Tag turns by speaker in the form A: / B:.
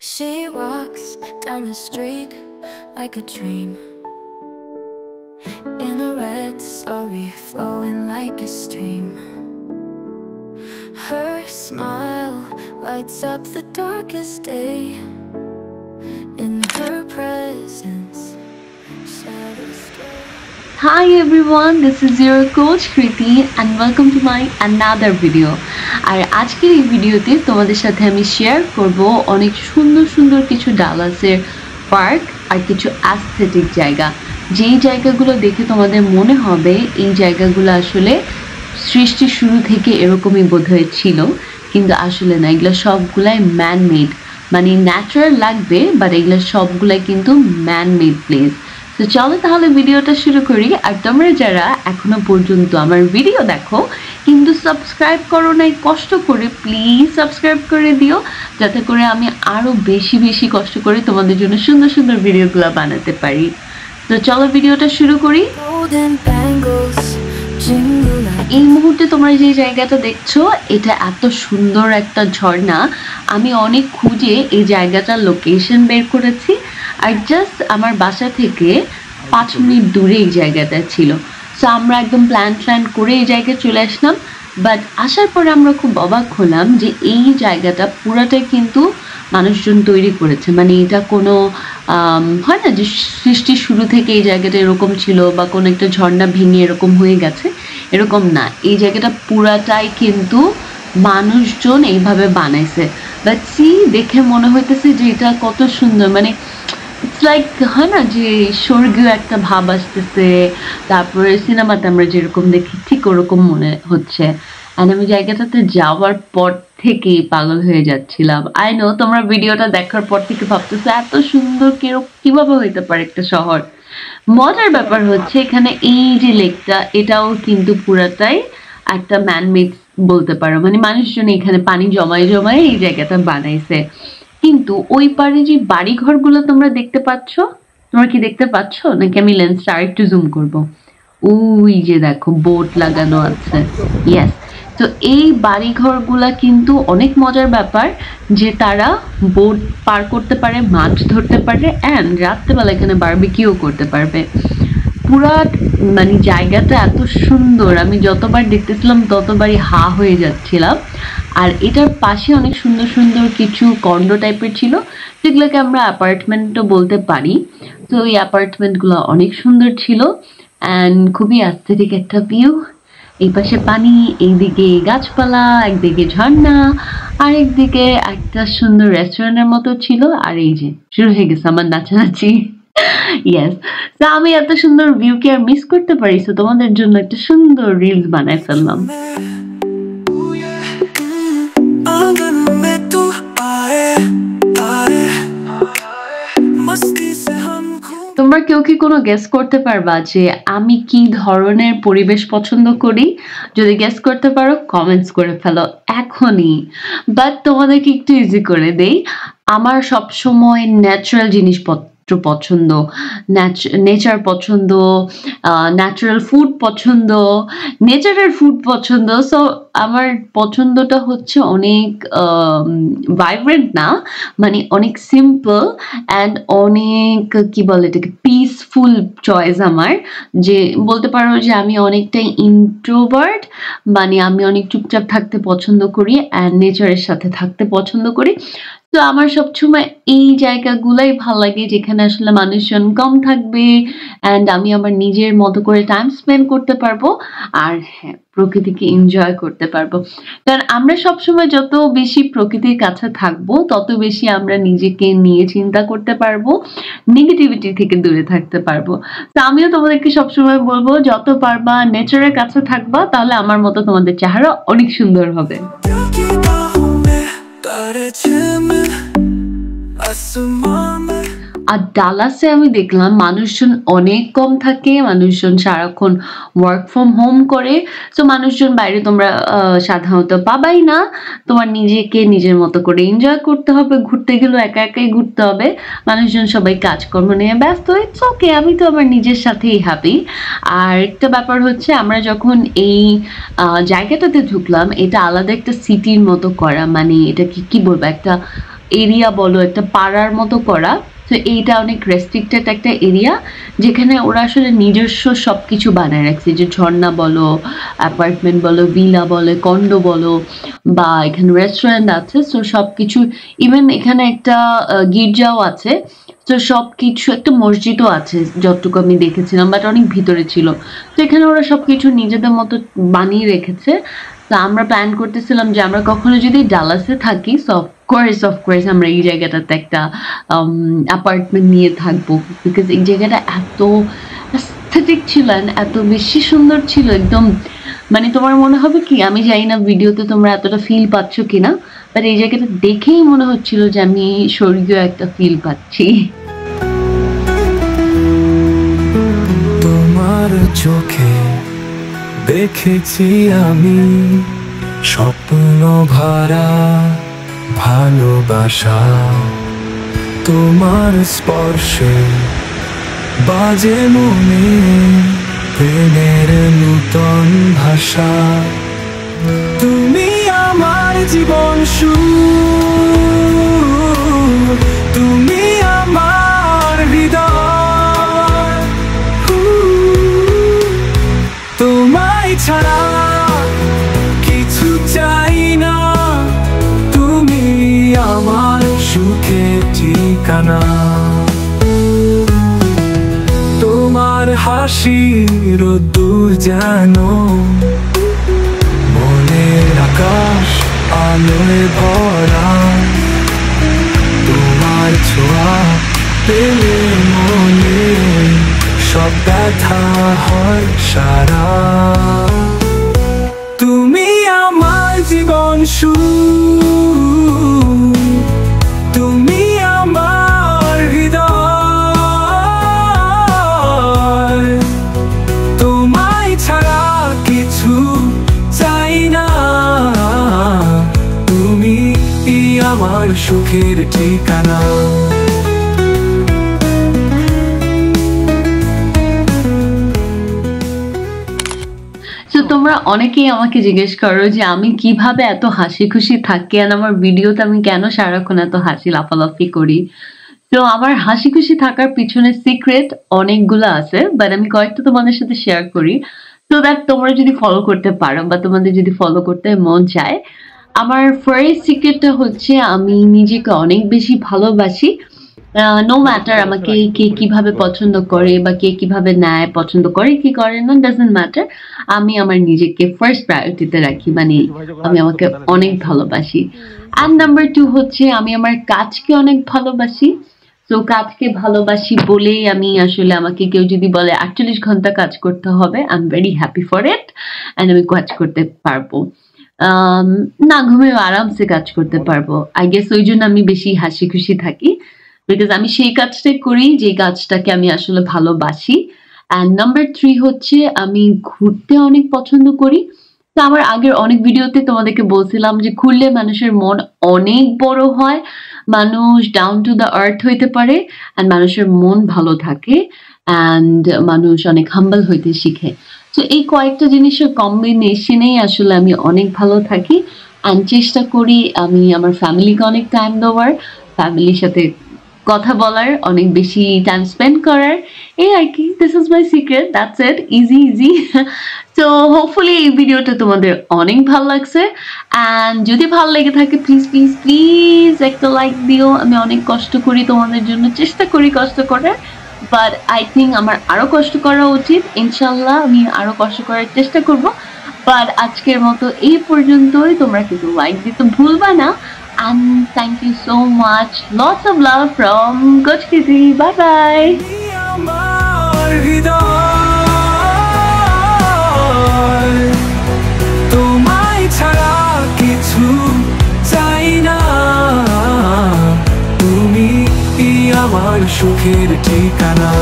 A: She walks down the street like a dream, in a red story flowing like a stream. Her smile lights up the darkest day. In her presence, shadows stay.
B: Hi everyone, this is your coach Kriti and welcome to my another video. আর আজকের এই ভিডিওতে তোমাদের সাথে আমি share করব অনেক সুন্দর সুন্দর কিছু ডালাসের পার্ক আর কিছু অ্যাস্থেটিক জায়গা, যেই জায়গাগুলো দেখে তোমাদের মনে হবে এই জায়গাগুলো আসলে সৃষ্টির শুরু থেকে এরকমই বোধহয় ছিল, কিন্তু আসলে না, এগুলো সবগুলাই ম্যান মেড, মানে ন্যাচারাল লাগবে, বাট এগুলো সবগুলাই কিন্তু ম্যান মেড প্লেস। তো চলো তাহলে ভিডিওটা শুরু করি। আর তোমরা যারা এখনো পর্যন্ত আমার ভিডিও দেখো কিন্তু সাবস্ক্রাইব করো নাই, কষ্ট করে প্লিজ সাবস্ক্রাইব করে দিও, যাতে করে আমি আরো বেশি বেশি কষ্ট করে তোমাদের জন্য সুন্দর সুন্দর ভিডিওগুলো বানাতে পারি। তো চলো ভিডিওটা শুরু করি।
A: Golden bangles jingle like
B: এই মুহূর্তে তোমরা যে জায়গাটা দেখছো এটা এত সুন্দর একটা ঝর্ণা, আমি অনেক খুঁজে এই জায়গাটার লোকেশন বের করেছি, আর জাস্ট আমার বাসা থেকে 5 মিনিট দূরে এই জায়গাটা ছিল। সো আমরা একদম প্ল্যান করে এই জায়গায় চলে আসলাম, বাট আসার পরে আমরা খুব অবাক হলাম যে এই জায়গাটা পুরাটাই কিন্তু মানুষজন তৈরি করেছে। মানে এটা কোনো হয় না যে সৃষ্টির শুরু থেকে এই জায়গাটা এরকম ছিল বা কোনো একটা ঝর্ণা ভেঙে এরকম হয়ে গেছে, এরকম না। এই জায়গাটা পুরাটাই কিন্তু মানুষজন এইভাবে বানাইছে। বাট সি দেখে মনে হইতেছে যে এটা কত সুন্দর, মানে ইটস লাইক হয় না যে স্বর্গীয় একটা ভাব আসতেছে, তারপরে সিনেমাতে আমরা যেরকম দেখি ঠিক ওরকম মনে হচ্ছে। আর আমি জায়গাটাতে যাওয়ার পর থেকেই পাগল হয়ে যাচ্ছিলাম। আই নো তোমরা ভিডিওটা দেখার পর থেকে ভাবতেছো এত সুন্দর কিভাবে হইতে পারে একটা শহর। মজার ব্যাপার হচ্ছে এখানে এই যে লেকটা, এটাও কিন্তু পুরাটাই একটা ম্যানমেড বলতে পারো, মানে মানুষজন এখানে পানি জমায় এই জায়গাটা বানাইছে। কিন্তু ওই পারে যে বাড়ি ঘরগুলো তোমরা দেখতে পাচ্ছ, তোমরা কি দেখতে পাচ্ছ নাকি আমি লেন্সটা আরেকটু জুম করব? ওই যে দেখো বোট লাগানো আছে, ইয়েস। তো এই বাড়ি ঘরগুলা কিন্তু অনেক মজার ব্যাপার যে তারা বোট পার করতে পারে, মাছ ধরতে পারে, অ্যান্ড রাত্রেবেলা এখানে বারবিকিউ করতে পারবে। পুরা মানে জায়গাটা এত সুন্দর, আমি যতবার দেখতেছিলাম ততবারই হা হয়ে যাচ্ছিলাম। আর এটার পাশে অনেক সুন্দর সুন্দর কিছু কন্ডো টাইপের ছিল, যেগুলোকে আমরা অ্যাপার্টমেন্টও বলতে পারি। তো এই অ্যাপার্টমেন্টগুলো অনেক সুন্দর ছিল অ্যান্ড খুবই অ্যাস্থেটিক একটা ভিউ। এই পাশে পানি, এইদিকে গাছপালা, একদিকে ঝর্ণা, আর একদিকে একটা সুন্দর রেস্টুরেন্টের মতো ছিল। আর এই যে শুরু হয়ে গেছে আমার নাচানাচি। ইয়েস, তো আমি এত সুন্দর ভিউ কি আর মিস করতে পারি? তো তোমাদের জন্য একটা সুন্দর রিলস বানাই ফেললাম।
A: आंगन में तू आए आए मस्ती से हम
B: তোমরা কেউ কি কোনো গেস করতে পারবা যে আমি কি ধরনের পরিবেশ পছন্দ করি? যদি গেস করতে পারো কমেন্টস করে ফেলো এখনই। বাট তোমাদেরকে একটু ইজি করে দেই, আমার সবসময় ন্যাচারাল জিনিসপত্র পছন্দ, নেচার পছন্দ, ন্যাচারাল ফুড পছন্দ, নেচারের ফুড পছন্দ। সো আমার পছন্দটা হচ্ছে অনেক ভাইব্রেন্ট না, মানে অনেক সিম্পল অ্যান্ড অনেক কি বলে এটাকে পিসফুল চয়েস আমার। যে বলতে পারো যে আমি অনেকটাই ইন্ট্রোভার্ট, মানে আমি অনেক চুপচাপ থাকতে পছন্দ করি অ্যান্ড নেচারের সাথে থাকতে পছন্দ করি। তো আমার সবসময় এই জায়গাগুলাই ভালো লাগে যেখানে আসলে মানুষজন কম থাকবে অ্যান্ড আমি আমার নিজের মতো করে টাইম স্পেন্ড করতে পারবো, আর হ্যাঁ প্রকৃতিকে এনজয় করতে পারবো। কারণ আমরা সবসময় যত বেশি প্রকৃতির কাছে থাকবো তত বেশি আমরা নিজেকে নিয়ে চিন্তা করতে পারবো, নেগেটিভিটি থেকে দূরে থাকতে পারবো। তো আমিও তোমাদেরকে সবসময় বলবো যত পারবা নেচারের কাছে থাকবা, তাহলে আমার মতো তোমাদের চেহারা অনেক সুন্দর হবে।
A: दिल की बाहों में तारे झिलमिल आसमां में
B: আর ডালাসে আমি দেখলাম মানুষজন অনেক কম থাকে, মানুষজন সারাক্ষণ ওয়ার্ক ফ্রম হোম করে। তো মানুষজন বাইরে তোমরা সাধারণত পাবাই না। তোমার নিজেকে নিজের মতো করে এনজয় করতে হবে, ঘুরতে গেলেও একা একাই ঘুরতে হবে। মানুষজন সবাই কাজকর্ম নিয়ে ব্যস্ত, ইটস ওকে, আমি তো আমার নিজের সাথেই হ্যাপি। আর একটা ব্যাপার হচ্ছে আমরা যখন এই জায়গাটাতে ঢুকলাম, এটা আলাদা একটা সিটির মতো করা, মানে এটা কি বলবো, একটা এরিয়া বলো, একটা পাড়ার মতো করা। তো এইটা অনেক রেস্ট্রিক্টেড একটা এরিয়া, যেখানে ওরা আসলে নিজস্ব সবকিছু বানায় রাখছে, যে ঝর্ণা বলো, অ্যাপার্টমেন্ট বলো, ভিলা বলো, কন্ডো বলো, বা এখানে রেস্টুরেন্ট আছে। তো সবকিছু, ইভেন এখানে একটা গির্জাও আছে। তো সবকিছু, একটা মসজিদও আছে যতটুকু আমি দেখেছিলাম, বাট অনেক ভিতরে ছিল। তো এখানে ওরা সবকিছু নিজেদের মতো বানিয়ে রেখেছে। তো আমরা প্ল্যান করতেছিলাম যে আমরা কখনো যদি ডালাসে থাকি, অফকোর্স আমরা এই জায়গাটাতে একটা অ্যাপার্টমেন্ট নিয়ে থাকবো, বিকজ এই জায়গাটা এত অ্যাস্থেটিক ছিল, এত বেশি সুন্দর ছিল একদম। মানে তোমার মনে হবে কি, আমি জানি না ভিডিওতে তোমরা এতটা ফিল পাচ্ছ কিনা, বাট এই জায়গাটা দেখেই মনে হচ্ছিল যে আমি স্বর্গীয় একটা ফিল পাচ্ছি।
C: তোমার চোখে দেখেছি আমি স্বপ্ন ভরা ভালোবাসা, তোমার স্পর্শে বাজে মনে প্রেমের নূতন ভাষা। তুমি আমার জীবন সুর, তুমি আমার হৃদয়, তোমায় ছাড়া কিছু চাই না, তুমি আমার সুখের ঠিকানা। তোমার হাসির রোদ্দুর যেন মনের আকাশ আলোয় ভরা, তোমার ছোঁয়া পেলে মনে সব ব্যথা হয় সারা। তুমি আমার জীবন সুর, তুমি আমার হৃদয়, তোমায় ছাড়া কিছু চাই না, তুমি আমার সুখের ঠিকানা।
B: তোমরা অনেকেই আমাকে জিজ্ঞেস করো যে আমি কিভাবে এত হাসি খুশি থাকি, আর আমার ভিডিওতে আমি কেন সারাক্ষণ এত হাসি লাফালাফি করি। তো আমার হাসি খুশি থাকার পিছনে সিক্রেট অনেকগুলো আছে, বাট আমি কয়েকটা তোমাদের সাথে শেয়ার করি, সো দ্যাট তোমরা যদি ফলো করতে পারো বা তোমাদের যদি ফলো করতে মন চায়। আমার ফার্স্ট সিক্রেটটা হচ্ছে আমি নিজেকে অনেক বেশি ভালোবাসি। নো ম্যাটার আমাকে কে কিভাবে পছন্দ করে বা কে কিভাবে নেয়, পছন্দ করে কি করে না, ডাজন্ট ম্যাটার। আমি আমার নিজেকে ফার্স্ট প্রায়োরিটিতে রাখি, মানে আমি আমাকে অনেক ভালোবাসি। অ্যান্ড নাম্বার 2 হচ্ছে আমি আমার কাজকে অনেক ভালোবাসি। তো কাজকে ভালোবাসি বলেই আমি আসলে, আমাকে কেউ যদি বলে 48 ঘন্টা কাজ করতে হবে, I am very happy for it, and আমি কাজ করতে পারবো, না ঘুমিয়েও আরামসে কাজ করতে পারবো। আই গেস ওই জন্য আমি বেশি হাসি খুশি থাকি, বিকজ আমি সেই কাজটাই করি যে কাজটাকে আমি আসলে ভালোবাসি। অ্যান্ড নাম্বার 3 হচ্ছে আমি ঘুরতে অনেক পছন্দ করি। তো আমার আগের অনেক ভিডিওতে তোমাদেরকে বলছিলাম যে ঘুরলে মানুষের মন অনেক বড় হয়, মানুষ ডাউন টু দ্য আর্থ হইতে পারে, অ্যান্ড মানুষের মন ভালো থাকে, অ্যান্ড মানুষ অনেক হাম্বল হইতে শিখে। তো এই কয়েকটা জিনিসের কম্বিনেশনেই আসলে আমি অনেক ভালো থাকি, অ্যান্ড চেষ্টা করি আমি আমার ফ্যামিলিকে অনেক টাইম দেওয়ার, ফ্যামিলির সাথে কথা বলার, অনেক বেশি টাইম স্পেন্ড করার, এই আর কি। This is my secret, that's it, easy. তো হোপফুলি এই ভিডিওটা তোমাদের অনেক ভালো লাগছে, অ্যান্ড যদি ভালো লেগে থাকে প্লিজ একটা লাইক দিও। আমি অনেক কষ্ট করি তোমাদের জন্য, চেষ্টা করি কষ্ট করার, বাট আই থিঙ্ক আমার আরো কষ্ট করা উচিত। ইনশাল্লাহ আমি আরো কষ্ট করার চেষ্টা করব, বাট আজকের মতো এই পর্যন্তই। তোমরা কিন্তু লাইক দিতে ভুলবা না, and thank you so much. Lots of love from Coach Kitty. Bye bye.
C: তোমায় ছাড়া কিছু চাই না, তুমি আমার সুখের ঠিকানা।